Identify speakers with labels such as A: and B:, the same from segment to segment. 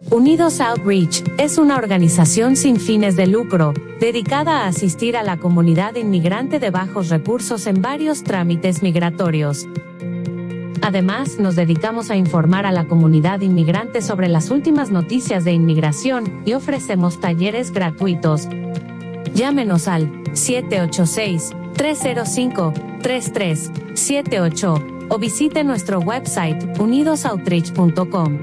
A: Unidos Outreach es una organización sin fines de lucro, dedicada a asistir a la comunidad inmigrante de bajos recursos en varios trámites migratorios. Además, nos dedicamos a informar a la comunidad inmigrante sobre las últimas noticias de inmigración y ofrecemos talleres gratuitos. Llámenos al 786-305-3378 o visite nuestro website unidosoutreach.com.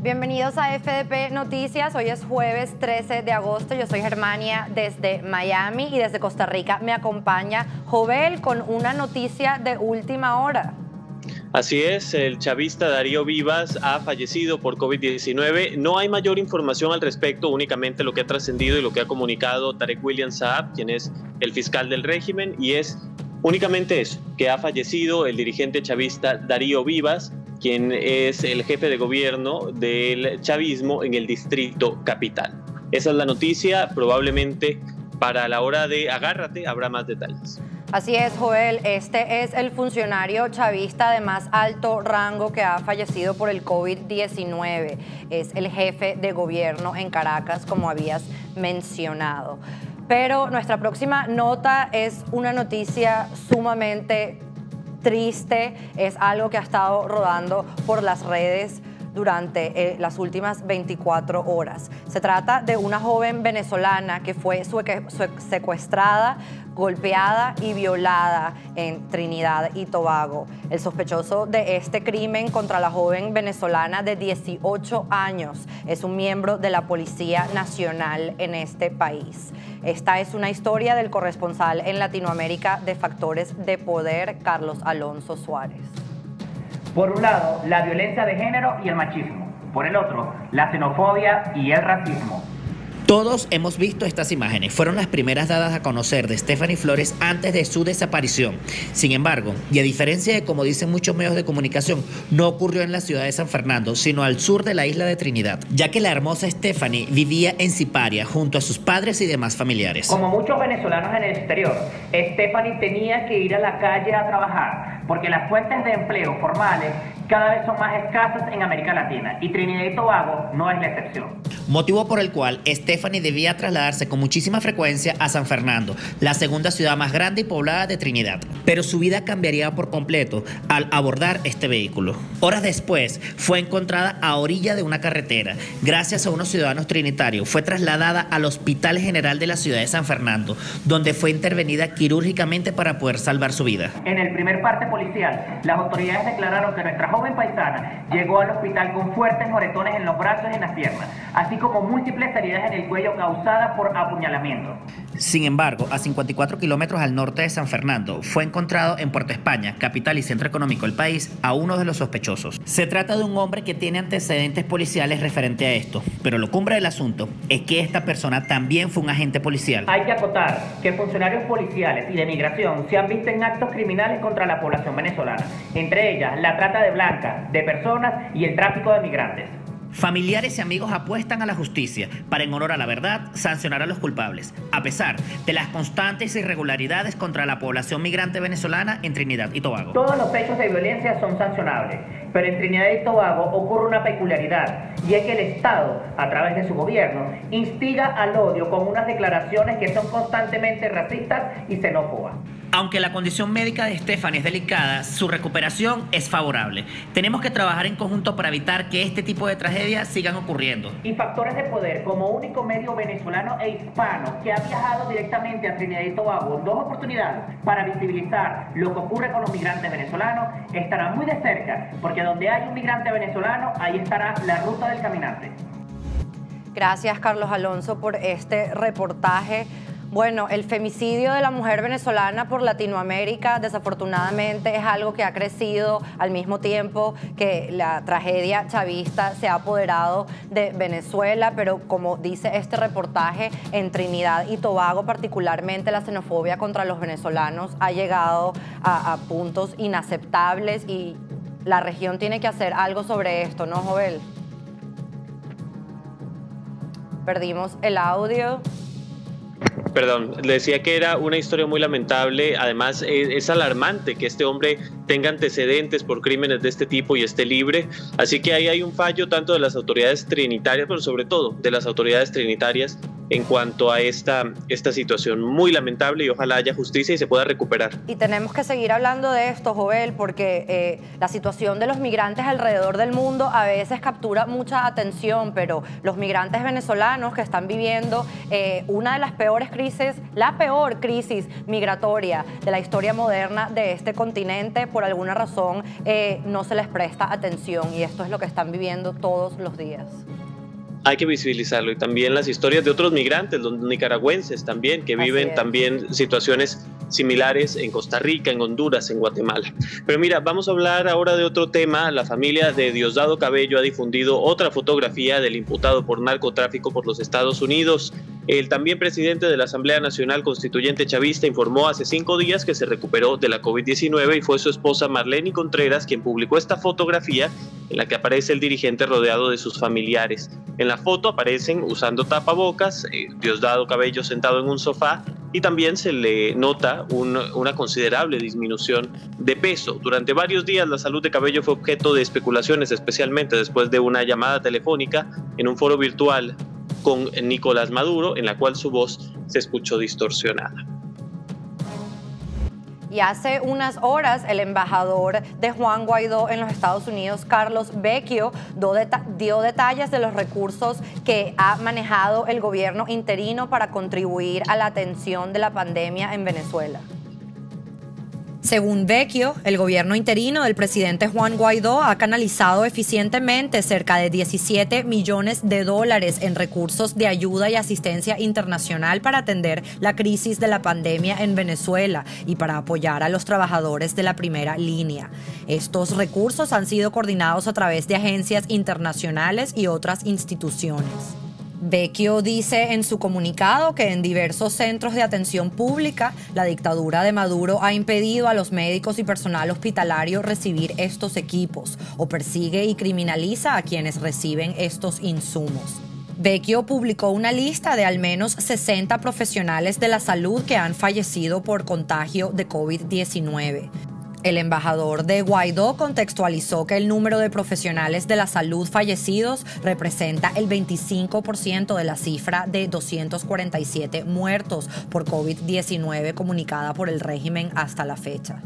B: Bienvenidos a FDP Noticias. Hoy es jueves 13 de agosto. Yo soy Germania desde Miami y desde Costa Rica me acompaña Jovel con una noticia de última hora.
C: Así es, el chavista Darío Vivas ha fallecido por COVID-19. No hay mayor información al respecto, únicamente lo que ha trascendido y lo que ha comunicado Tarek William Saab, quien es el fiscal del régimen, y es únicamente eso, que ha fallecido el dirigente chavista Darío Vivas, quien es el jefe de gobierno del chavismo en el Distrito Capital. Esa es la noticia, probablemente para la hora de Agárrate habrá más detalles.
B: Así es, Joel, este es el funcionario chavista de más alto rango que ha fallecido por el COVID-19. Es el jefe de gobierno en Caracas, como habías mencionado. Pero nuestra próxima nota es una noticia sumamente triste, es algo que ha estado rodando por las redes durante las últimas 24 horas. Se trata de una joven venezolana que fue secuestrada, golpeada y violada en Trinidad y Tobago. El sospechoso de este crimen contra la joven venezolana de 18 años es un miembro de la Policía Nacional en este país. Esta es una historia del corresponsal en Latinoamérica de Factores de Poder, Carlos Alonso Suárez.
D: Por un lado, la violencia de género y el machismo. Por el otro, la xenofobia y el racismo.
E: Todos hemos visto estas imágenes. Fueron las primeras dadas a conocer de Stephanie Flores antes de su desaparición. Sin embargo, y a diferencia de como dicen muchos medios de comunicación, no ocurrió en la ciudad de San Fernando, sino al sur de la isla de Trinidad, ya que la hermosa Stephanie vivía en Siparia junto a sus padres y demás familiares.
D: Como muchos venezolanos en el exterior, Stephanie tenía que ir a la calle a trabajar, porque las fuentes de empleo formales cada vez son más escasas en América Latina, y Trinidad y Tobago no es la excepción.
E: Motivo por el cual Stephanie debía trasladarse con muchísima frecuencia a San Fernando, la segunda ciudad más grande y poblada de Trinidad. Pero su vida cambiaría por completo al abordar este vehículo. Horas después, fue encontrada a orilla de una carretera. Gracias a unos ciudadanos trinitarios, fue trasladada al Hospital General de la ciudad de San Fernando, donde fue intervenida quirúrgicamente para poder salvar su vida.
D: En el primer parte policial, las autoridades declararon que nuestra joven paisana llegó al hospital con fuertes moretones en los brazos y en las piernas, así como múltiples heridas en el cuello causadas por apuñalamiento.
E: Sin embargo, a 54 kilómetros al norte de San Fernando, fue encontrado en Puerto España, capital y centro económico del país, a uno de los sospechosos. Se trata de un hombre que tiene antecedentes policiales referente a esto, pero lo cumbre del asunto es que esta persona también fue un agente policial.
D: Hay que acotar que funcionarios policiales y de migración se han visto en actos criminales contra la población venezolana, entre ellas la trata de blancas, de personas y el tráfico de migrantes.
E: Familiares y amigos apuestan a la justicia para, en honor a la verdad, sancionar a los culpables, a pesar de las constantes irregularidades contra la población migrante venezolana en Trinidad y Tobago.
D: Todos los hechos de violencia son sancionables, pero en Trinidad y Tobago ocurre una peculiaridad, y es que el Estado, a través de su gobierno, instiga al odio con unas declaraciones que son constantemente racistas y xenófobas.
E: Aunque la condición médica de Stephanie es delicada, su recuperación es favorable. Tenemos que trabajar en conjunto para evitar que este tipo de tragedias sigan ocurriendo.
D: Y Factores de Poder, como único medio venezolano e hispano que ha viajado directamente a Trinidad y Tobago en 2 oportunidades para visibilizar lo que ocurre con los migrantes venezolanos, estará muy de cerca, porque donde hay un migrante venezolano, ahí estará la ruta del caminante.
B: Gracias, Carlos Alonso, por este reportaje Bueno, el femicidio de la mujer venezolana por Latinoamérica desafortunadamente es algo que ha crecido al mismo tiempo que la tragedia chavista se ha apoderado de Venezuela, pero como dice este reportaje, en Trinidad y Tobago particularmente la xenofobia contra los venezolanos ha llegado a puntos inaceptables y la región tiene que hacer algo sobre esto, ¿no, Joel? Perdimos el audio.
C: Perdón, le decía que era una historia muy lamentable. Además, es alarmante que este hombre tenga antecedentes por crímenes de este tipo y esté libre. Así que ahí hay un fallo tanto de las autoridades trinitarias, pero sobre todo de las autoridades trinitarias en cuanto a esta situación muy lamentable, y ojalá haya justicia y se pueda recuperar.
B: Y tenemos que seguir hablando de esto, Joel, porque la situación de los migrantes alrededor del mundo a veces captura mucha atención, pero los migrantes venezolanos que están viviendo una de las peores crisis, la peor crisis migratoria de la historia moderna de este continente, por alguna razón no se les presta atención, y esto es lo que están viviendo todos los días.
C: Hay que visibilizarlo, y también las historias de otros migrantes, los nicaragüenses también, que viven también situaciones similares en Costa Rica, en Honduras, en Guatemala. Pero mira, vamos a hablar ahora de otro tema. La familia de Diosdado Cabello ha difundido otra fotografía del imputado por narcotráfico por los Estados Unidos. El también presidente de la Asamblea Nacional Constituyente Chavista informó hace 5 días que se recuperó de la COVID-19 y fue su esposa Marlene Contreras quien publicó esta fotografía en la que aparece el dirigente rodeado de sus familiares. En la foto aparecen usando tapabocas, Diosdado Cabello sentado en un sofá, y también se le nota una considerable disminución de peso. Durante varios días la salud de Cabello fue objeto de especulaciones, especialmente después de una llamada telefónica en un foro virtual con Nicolás Maduro, en la cual su voz se escuchó distorsionada.
B: Y hace unas horas el embajador de Juan Guaidó en los Estados Unidos, Carlos Vecchio, dio detalles de los recursos que ha manejado el gobierno interino para contribuir a la atención de la pandemia en Venezuela. Según Vecchio, el gobierno interino del presidente Juan Guaidó ha canalizado eficientemente cerca de $17 millones en recursos de ayuda y asistencia internacional para atender la crisis de la pandemia en Venezuela y para apoyar a los trabajadores de la primera línea. Estos recursos han sido coordinados a través de agencias internacionales y otras instituciones. Vecchio dice en su comunicado que en diversos centros de atención pública, la dictadura de Maduro ha impedido a los médicos y personal hospitalario recibir estos equipos o persigue y criminaliza a quienes reciben estos insumos. Vecchio publicó una lista de al menos 60 profesionales de la salud que han fallecido por contagio de COVID-19. El embajador de Guaidó contextualizó que el número de profesionales de la salud fallecidos representa el 25% de la cifra de 247 muertos por COVID-19 comunicada por el régimen hasta la fecha.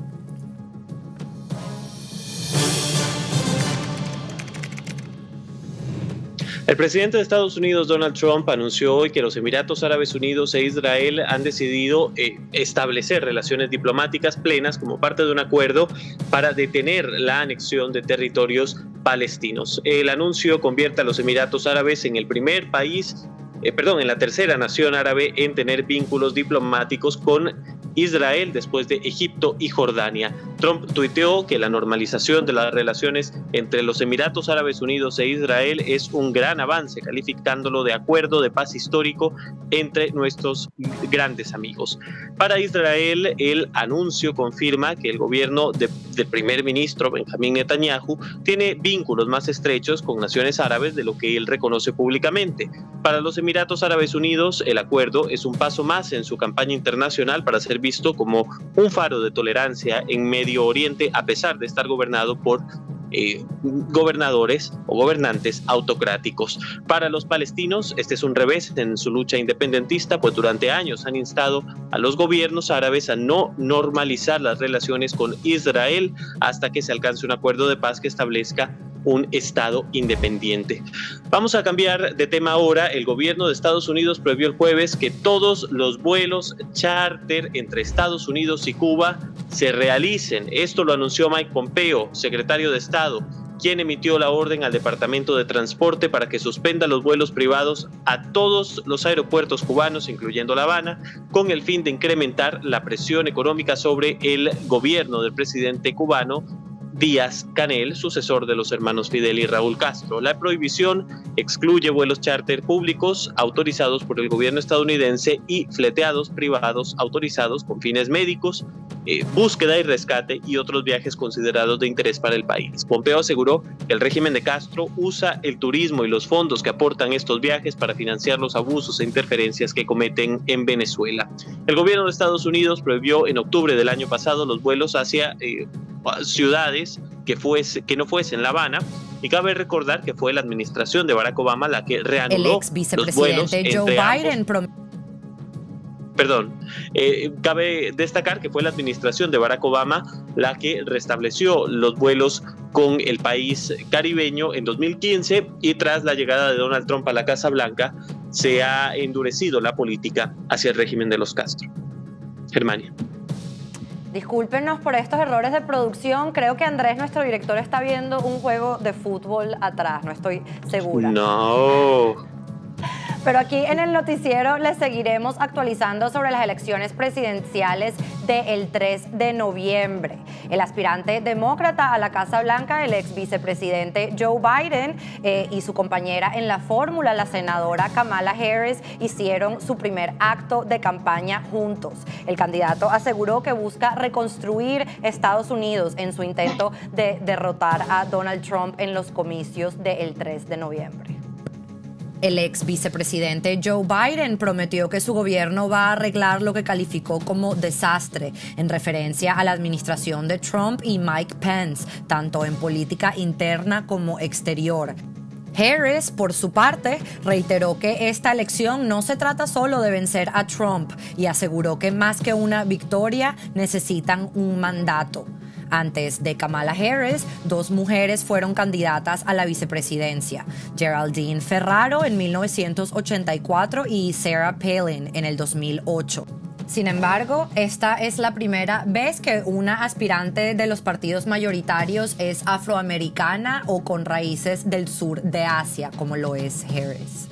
C: El presidente de Estados Unidos, Donald Trump, anunció hoy que los Emiratos Árabes Unidos e Israel han decidido establecer relaciones diplomáticas plenas como parte de un acuerdo para detener la anexión de territorios palestinos. El anuncio convierte a los Emiratos Árabes en el primer país, en la tercera nación árabe en tener vínculos diplomáticos con Israel después de Egipto y Jordania. Trump tuiteó que la normalización de las relaciones entre los Emiratos Árabes Unidos e Israel es un gran avance, calificándolo de acuerdo de paz histórico entre nuestros grandes amigos. Para Israel, el anuncio confirma que el gobierno del primer ministro Benjamín Netanyahu tiene vínculos más estrechos con naciones árabes de lo que él reconoce públicamente. Para los Emiratos Árabes Unidos, el acuerdo es un paso más en su campaña internacional para ser visto como un faro de tolerancia en Medio Oriente, a pesar de estar gobernado por gobernadores o gobernantes autocráticos. Para los palestinos, este es un revés en su lucha independentista, pues durante años han instado a los gobiernos árabes a no normalizar las relaciones con Israel hasta que se alcance un acuerdo de paz que establezca un Estado independiente. Vamos a cambiar de tema ahora. El gobierno de Estados Unidos prohibió el jueves que todos los vuelos charter entre Estados Unidos y Cuba se realicen. Esto lo anunció Mike Pompeo, secretario de Estado. quien emitió la orden al Departamento de Transporte para que suspenda los vuelos privados a todos los aeropuertos cubanos, incluyendo La Habana, con el fin de incrementar la presión económica sobre el gobierno del presidente cubano Díaz-Canel, sucesor de los hermanos Fidel y Raúl Castro. La prohibición excluye vuelos charter públicos autorizados por el gobierno estadounidense y fleteados privados autorizados con fines médicos, búsqueda y rescate y otros viajes considerados de interés para el país. Pompeo aseguró que el régimen de Castro usa el turismo y los fondos que aportan estos viajes para financiar los abusos e interferencias que cometen en Venezuela. El gobierno de Estados Unidos prohibió en octubre del año pasado los vuelos hacia ciudades que no fuesen La Habana, y cabe recordar que fue la administración de Barack Obama la que reanudó los vuelos entre ambos. Cabe destacar que fue la administración de Barack Obama la que restableció los vuelos con el país caribeño en 2015, y tras la llegada de Donald Trump a la Casa Blanca se ha endurecido la política hacia el régimen de los Castro. Germania.
B: Discúlpenos por estos errores de producción. Creo que Andrés, nuestro director, está viendo un juego de fútbol atrás. No estoy segura.
C: No.
B: Pero aquí en el noticiero les seguiremos actualizando sobre las elecciones presidenciales del 3 de noviembre. El aspirante demócrata a la Casa Blanca, el ex vicepresidente Joe Biden, y su compañera en la fórmula, la senadora Kamala Harris, hicieron su primer acto de campaña juntos. El candidato aseguró que busca reconstruir Estados Unidos en su intento de derrotar a Donald Trump en los comicios del 3 de noviembre. El ex vicepresidente Joe Biden prometió que su gobierno va a arreglar lo que calificó como desastre, en referencia a la administración de Trump y Mike Pence, tanto en política interna como exterior. Harris, por su parte, reiteró que esta elección no se trata solo de vencer a Trump y aseguró que más que una victoria necesitan un mandato. Antes de Kamala Harris, 2 mujeres fueron candidatas a la vicepresidencia: Geraldine Ferraro en 1984 y Sarah Palin en el 2008. Sin embargo, esta es la primera vez que una aspirante de los partidos mayoritarios es afroamericana o con raíces del sur de Asia, como lo es Harris.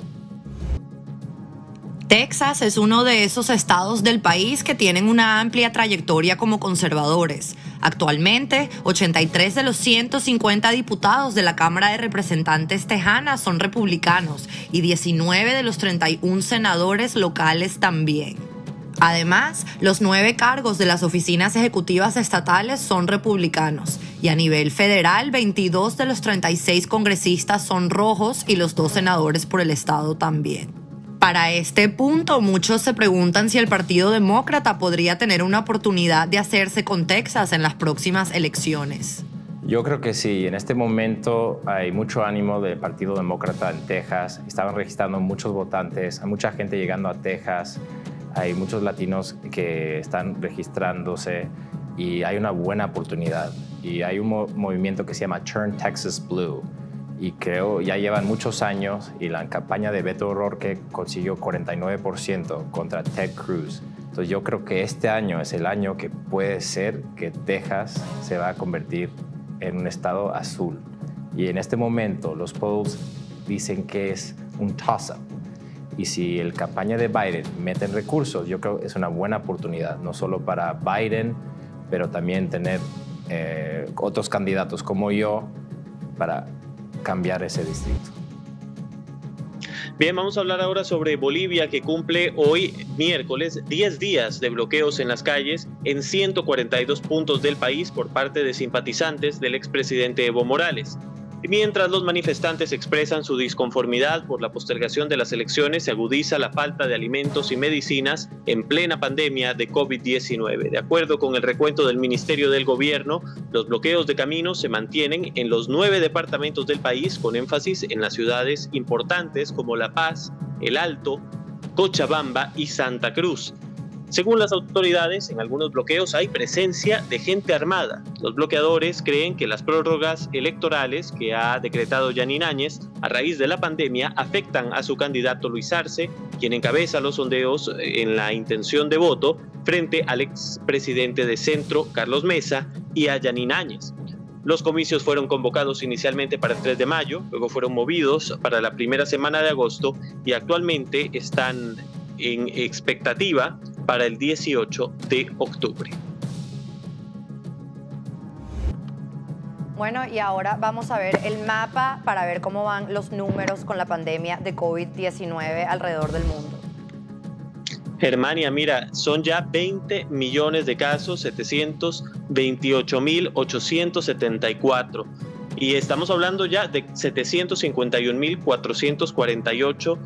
B: Texas es uno de esos estados del país que tienen una amplia trayectoria como conservadores. Actualmente, 83 de los 150 diputados de la Cámara de Representantes tejana son republicanos y 19 de los 31 senadores locales también. Además, los 9 cargos de las oficinas ejecutivas estatales son republicanos y a nivel federal, 22 de los 36 congresistas son rojos y los 2 senadores por el estado también. Para este punto, muchos se preguntan si el Partido Demócrata podría tener una oportunidad de hacerse con Texas en las próximas elecciones.
F: Yo creo que sí. En este momento hay mucho ánimo del Partido Demócrata en Texas. Estaban registrando muchos votantes, hay mucha gente llegando a Texas, hay muchos latinos que están registrándose y hay una buena oportunidad. Y hay un movimiento que se llama Turn Texas Blue. Y creo ya llevan muchos años, y la campaña de Beto O'Rourke consiguió 49% contra Ted Cruz. Entonces yo creo que este año es el año que puede ser que Texas se va a convertir en un estado azul. Y en este momento los polls dicen que es un toss-up. Y si la campaña de Biden mete recursos, yo creo que es una buena oportunidad, no solo para Biden, pero también tener otros candidatos como yo para cambiar ese distrito.
C: Bien, vamos a hablar ahora sobre Bolivia, que cumple hoy miércoles 10 días de bloqueos en las calles en 142 puntos del país por parte de simpatizantes del expresidente Evo Morales. Mientras los manifestantes expresan su disconformidad por la postergación de las elecciones, se agudiza la falta de alimentos y medicinas en plena pandemia de COVID-19. De acuerdo con el recuento del Ministerio del Gobierno, los bloqueos de caminos se mantienen en los 9 departamentos del país, con énfasis en las ciudades importantes como La Paz, El Alto, Cochabamba y Santa Cruz. Según las autoridades, en algunos bloqueos hay presencia de gente armada. Los bloqueadores creen que las prórrogas electorales que ha decretado Yanín Áñez a raíz de la pandemia afectan a su candidato Luis Arce, quien encabeza los sondeos en la intención de voto frente al expresidente de Centro, Carlos Mesa, y a Yanín Áñez. Los comicios fueron convocados inicialmente para el 3 de mayo, luego fueron movidos para la primera semana de agosto y actualmente están en expectativa para el 18 de octubre.
B: Bueno, y ahora vamos a ver el mapa para ver cómo van los números con la pandemia de COVID-19 alrededor del mundo.
C: Germania, mira, son ya 20 millones de casos, 728.874. Y estamos hablando ya de 751.448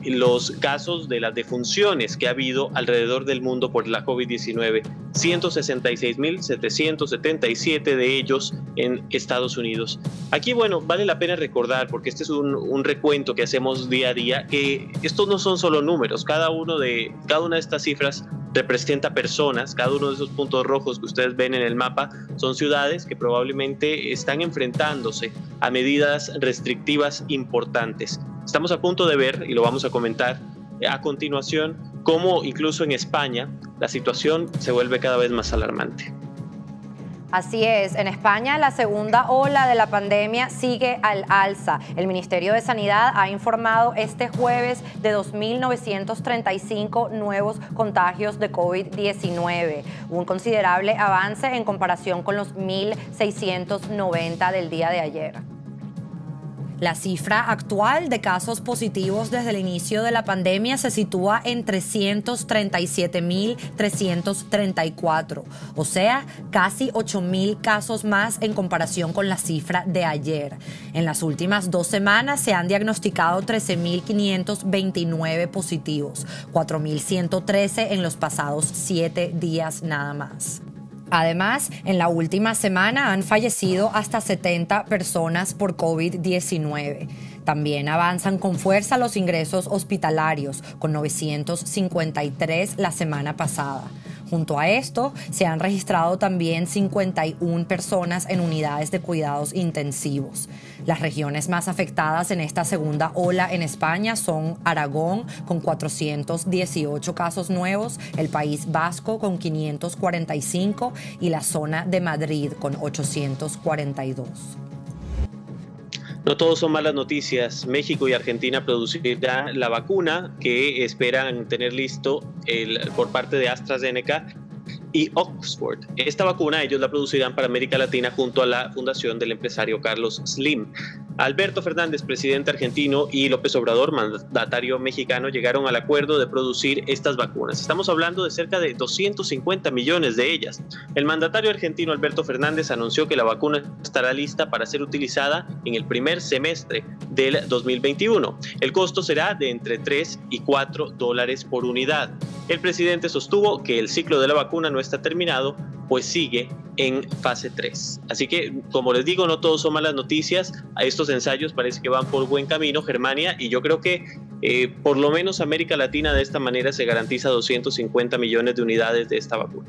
C: los casos de las defunciones que ha habido alrededor del mundo por la COVID-19. 166.777 de ellos en Estados Unidos. Aquí, bueno, vale la pena recordar, porque este es un recuento que hacemos día a día, que estos no son solo números. Cada una de estas cifras representa personas. Cada uno de esos puntos rojos que ustedes ven en el mapa son ciudades que probablemente están enfrentándose a medidas restrictivas importantes. Estamos a punto de ver, y lo vamos a comentar a continuación, cómo incluso en España la situación se vuelve cada vez más alarmante.
B: Así es, en España la segunda ola de la pandemia sigue al alza. El Ministerio de Sanidad ha informado este jueves de 2.935 nuevos contagios de COVID-19, un considerable avance en comparación con los 1.690 del día de ayer. La cifra actual de casos positivos desde el inicio de la pandemia se sitúa en 337.334, o sea, casi 8.000 casos más en comparación con la cifra de ayer. En las últimas 2 semanas se han diagnosticado 13.529 positivos, 4.113 en los pasados 7 días nada más. Además, en la última semana han fallecido hasta 70 personas por COVID-19. También avanzan con fuerza los ingresos hospitalarios, con 953 la semana pasada. Junto a esto, se han registrado también 51 personas en unidades de cuidados intensivos. Las regiones más afectadas en esta segunda ola en España son Aragón, con 418 casos nuevos, el País Vasco, con 545 y la zona de Madrid, con 842.
C: No todos son malas noticias. México y Argentina producirán la vacuna que esperan tener listo por parte de AstraZeneca y Oxford. Esta vacuna ellos la producirán para América Latina junto a la fundación del empresario Carlos Slim. Alberto Fernández, presidente argentino, y López Obrador, mandatario mexicano, llegaron al acuerdo de producir estas vacunas. Estamos hablando de cerca de 250 millones de ellas. El mandatario argentino Alberto Fernández anunció que la vacuna estará lista para ser utilizada en el primer semestre del 2021. El costo será de entre $3 y $4 por unidad. El presidente sostuvo que el ciclo de la vacuna no está terminado, pues sigue en fase 3. Así que, como les digo, no todos son malas noticias. A estos ensayos parece que van por buen camino, Germania, y yo creo que por lo menos América Latina de esta manera se garantiza 250 millones de unidades de esta vacuna.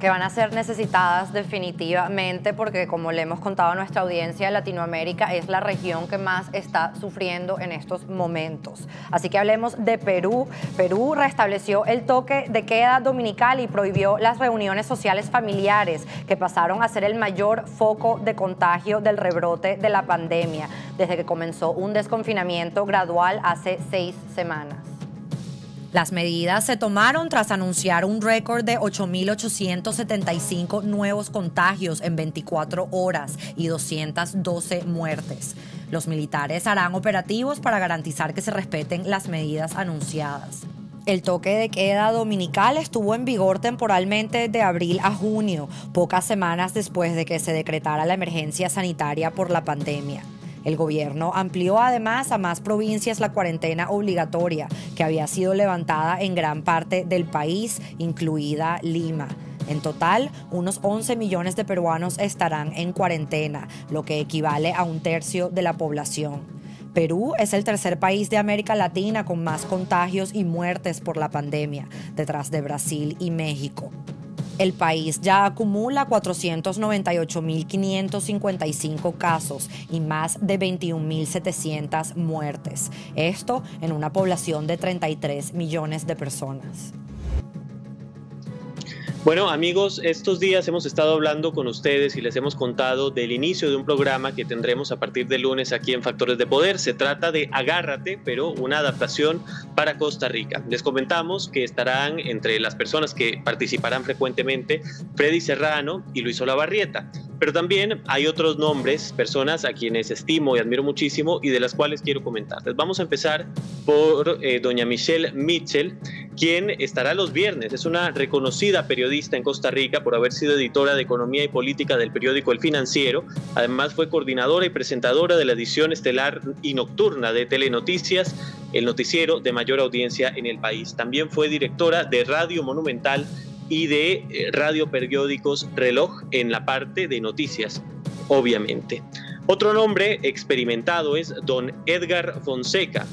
B: Que van a ser necesitadas definitivamente, porque como le hemos contado a nuestra audiencia, Latinoamérica es la región que más está sufriendo en estos momentos. Así que hablemos de Perú. Perú restableció el toque de queda dominical y prohibió las reuniones sociales familiares, que pasaron a ser el mayor foco de contagio del rebrote de la pandemia, desde que comenzó un desconfinamiento gradual hace 6 semanas. Las medidas se tomaron tras anunciar un récord de 8.875 nuevos contagios en 24 horas y 212 muertes. Los militares harán operativos para garantizar que se respeten las medidas anunciadas. El toque de queda dominical estuvo en vigor temporalmente de abril a junio, pocas semanas después de que se decretara la emergencia sanitaria por la pandemia. El gobierno amplió además a más provincias la cuarentena obligatoria, que había sido levantada en gran parte del país, incluida Lima. En total, unos 11 millones de peruanos estarán en cuarentena, lo que equivale a 1/3 de la población. Perú es el tercer país de América Latina con más contagios y muertes por la pandemia, detrás de Brasil y México. El país ya acumula 498.555 casos y más de 21.700 muertes. Esto en una población de 33 millones de personas.
C: Bueno, amigos, estos días hemos estado hablando con ustedes y les hemos contado del inicio de un programa que tendremos a partir del lunes aquí en Factores de Poder. Se trata de Agárrate, pero una adaptación para Costa Rica. Les comentamos que estarán entre las personas que participarán frecuentemente Freddy Serrano y Luis Olavarrieta. Pero también hay otros nombres, personas a quienes estimo y admiro muchísimo y de las cuales quiero comentarles. Vamos a empezar por doña Michelle Mitchell, quien estará los viernes. Es una reconocida periodista en Costa Rica por haber sido editora de Economía y Política del periódico El Financiero. Además fue coordinadora y presentadora de la edición estelar y nocturna de Telenoticias, el noticiero de mayor audiencia en el país. También fue directora de Radio Monumental y de Radio Periódicos Reloj en la parte de noticias, obviamente. Otro nombre experimentado es don Edgar Fonseca,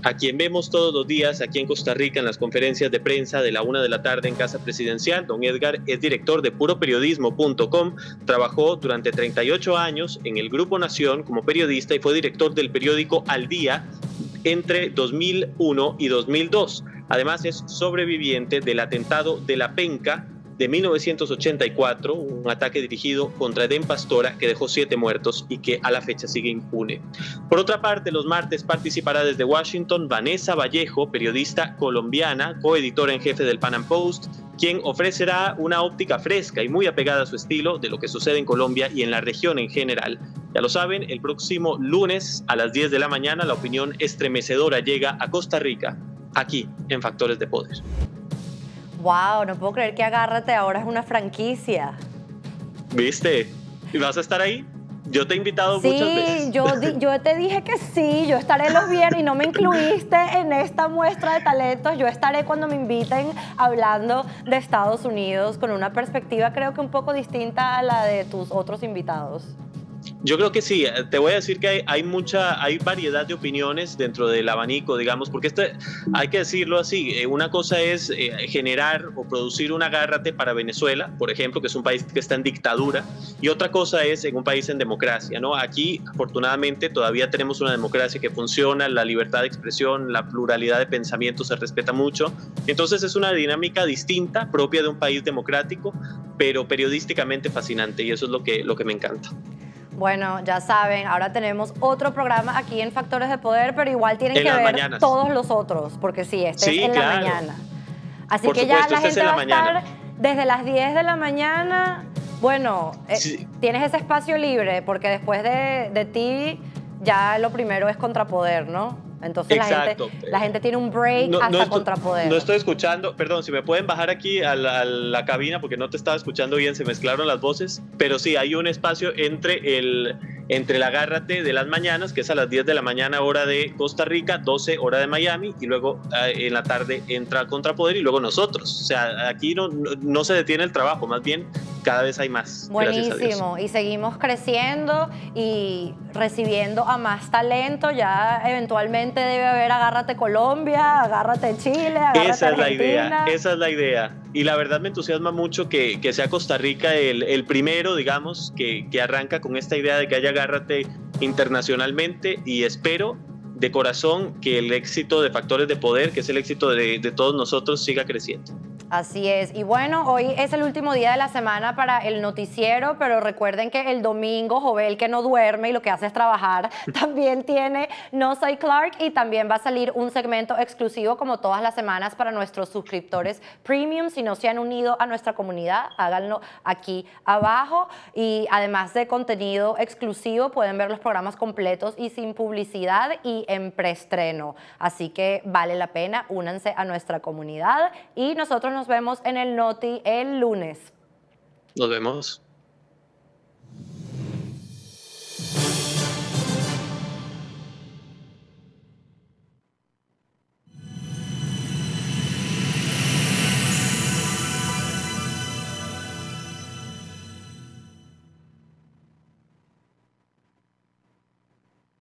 C: a quien vemos todos los días aquí en Costa Rica en las conferencias de prensa de la 1 de la tarde en Casa Presidencial. Don Edgar es director de puroperiodismo.com, trabajó durante 38 años en el Grupo Nación como periodista y fue director del periódico Al Día entre 2001 y 2002. Además es sobreviviente del atentado de La Penca de 1984, un ataque dirigido contra Edén Pastora que dejó 7 muertos y que a la fecha sigue impune. Por otra parte, los martes participará desde Washington Vanessa Vallejo, periodista colombiana, coeditora en jefe del Pan Am Post, quien ofrecerá una óptica fresca y muy apegada a su estilo de lo que sucede en Colombia y en la región en general. Ya lo saben, el próximo lunes a las 10 de la mañana la opinión estremecedora llega a Costa Rica, aquí en Factores de Poder.
B: Wow, no puedo creer que Agárrate ahora es una franquicia.
C: ¿Viste? ¿Y vas a estar ahí? Yo te he invitado muchas veces.
B: Sí, yo te dije que sí, yo estaré los viernes y no me incluiste en esta muestra de talentos. Yo estaré cuando me inviten hablando de Estados Unidos con una perspectiva creo que un poco distinta a la de tus otros invitados.
C: Yo creo que sí, te voy a decir que hay variedad de opiniones dentro del abanico, digamos, porque hay que decirlo así, una cosa es generar o producir un Agárrate para Venezuela, por ejemplo, que es un país que está en dictadura, y otra cosa es en un país en democracia, ¿no? Aquí, afortunadamente, todavía tenemos una democracia que funciona, la libertad de expresión, la pluralidad de pensamiento se respeta mucho, entonces es una dinámica distinta, propia de un país democrático, pero periodísticamente fascinante, y eso es lo que me encanta.
B: Bueno, ya saben, ahora tenemos otro programa aquí en Factores de Poder, pero igual tienen que ver
C: mañanas.
B: Todos los otros, porque sí, es en la mañana. Así
C: por
B: que
C: supuesto,
B: ya la gente va a
C: mañana.
B: estar desde las 10 de la mañana. Bueno,
C: sí.
B: Tienes ese espacio libre, porque después de ti ya lo primero es Contrapoder, ¿no? Entonces la gente tiene un break hasta Contrapoder.
C: No estoy escuchando, perdón, si me pueden bajar aquí a la cabina porque no te estaba escuchando bien, se mezclaron las voces, pero sí, hay un espacio entre el Agárrate de las mañanas, que es a las 10 de la mañana hora de Costa Rica, 12 hora de Miami, y luego en la tarde entra Contrapoder y luego nosotros. O sea, aquí no se detiene el trabajo, más bien cada vez hay más.
B: Buenísimo, y seguimos creciendo y recibiendo a más talento. Ya eventualmente debe haber Agárrate Colombia, Agárrate Chile, Agárrate Argentina.
C: Esa es la idea. Y la verdad me entusiasma mucho que sea Costa Rica el primero, digamos, que arranca con esta idea de que haya Agárrate internacionalmente, y espero de corazón que el éxito de Factores de Poder, que es el éxito de todos nosotros, siga creciendo.
B: Así es. Y bueno, hoy es el último día de la semana para el noticiero, pero recuerden que el domingo Jovel, que no duerme y lo que hace es trabajar, también tiene No Soy Clark, y también va a salir un segmento exclusivo como todas las semanas para nuestros suscriptores premium. Si no se han unido a nuestra comunidad, háganlo aquí abajo. Y además de contenido exclusivo, pueden ver los programas completos y sin publicidad y en preestreno. Así que vale la pena, únanse a nuestra comunidad y nosotros nos vemos en el Noti el lunes.
C: Nos vemos.